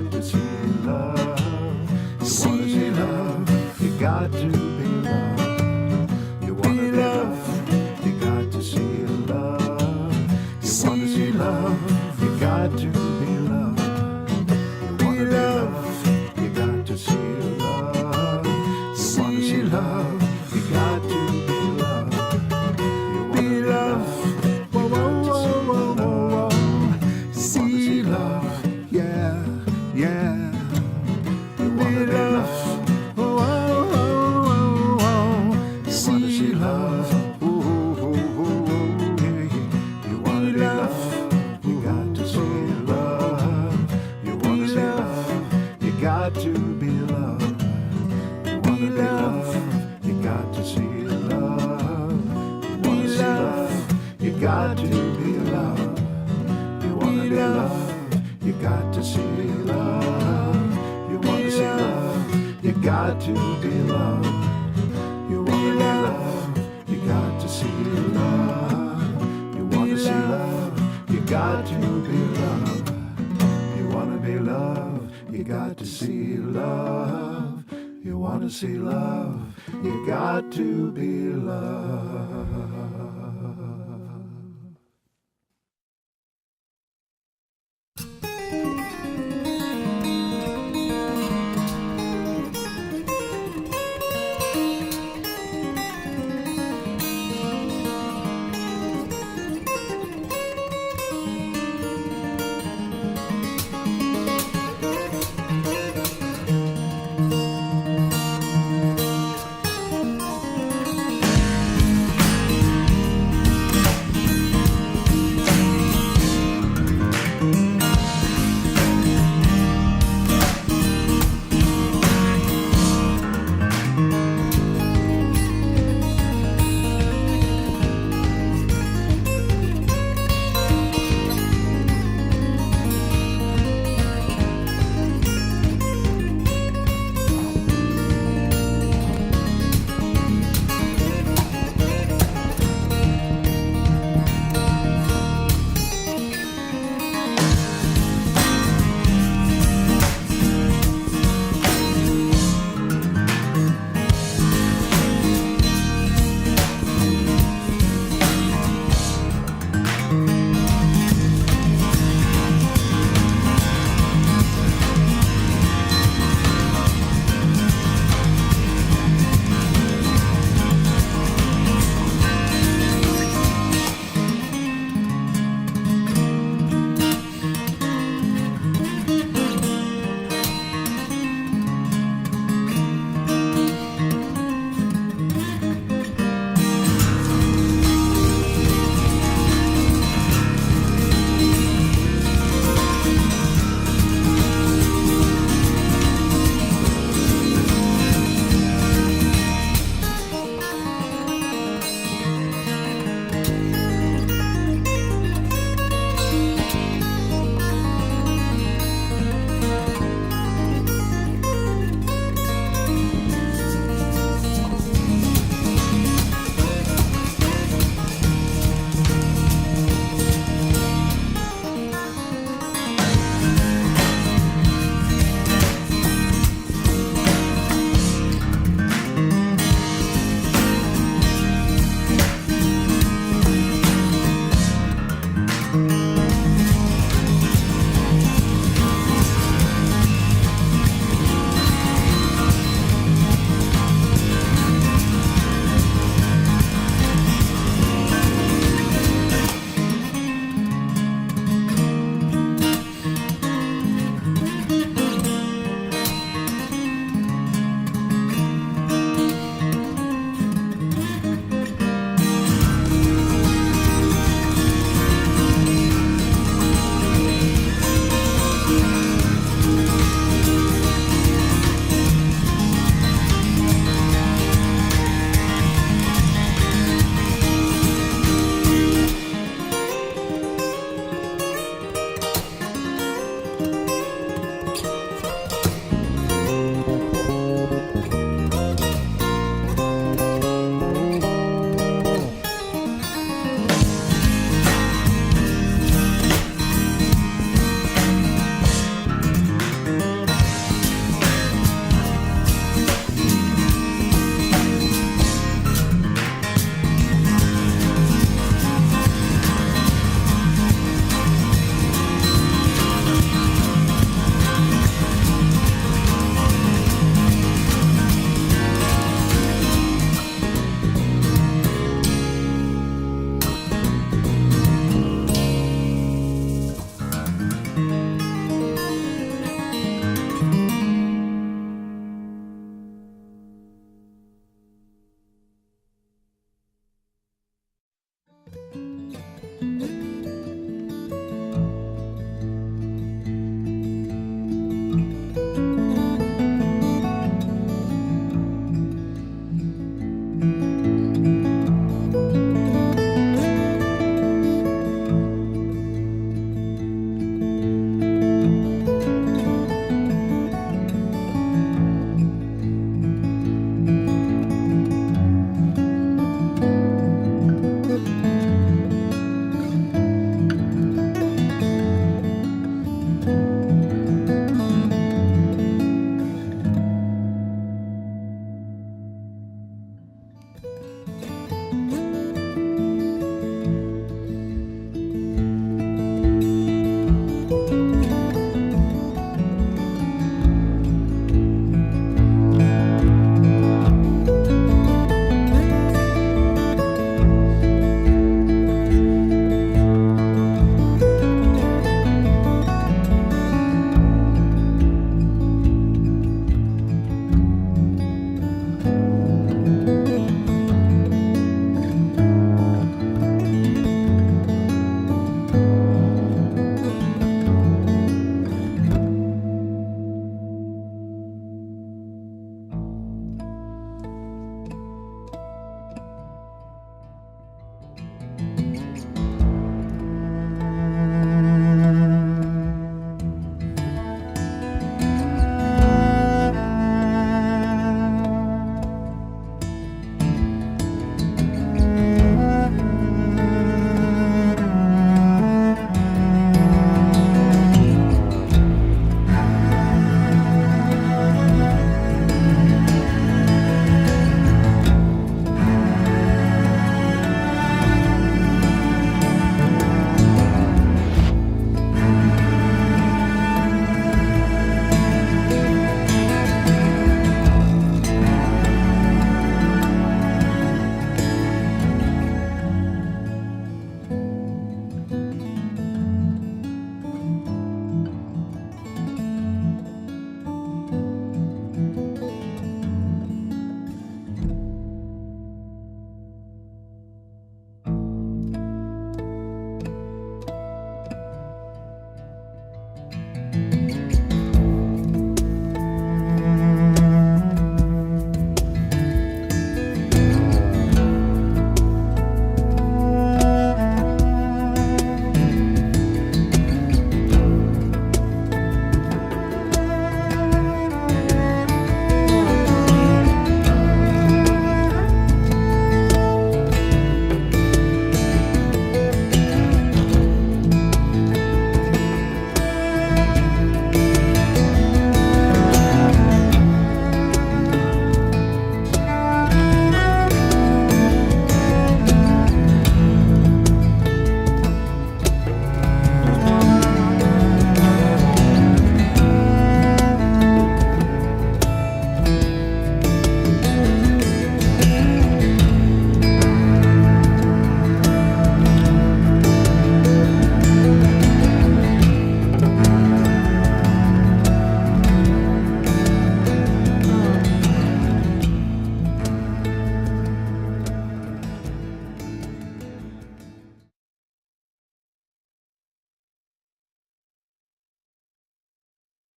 got to be loved. You wanna be loved, you got to see love. You wanna see love, you got to be loved. You wanna be loved, you got to see love. You wanna see love, you got to be loved. You wanna be loved, you got to see love. You wanna see love, you got to be loved. You wanna be loved, you got to see love. You wanna see love, you got to be loved.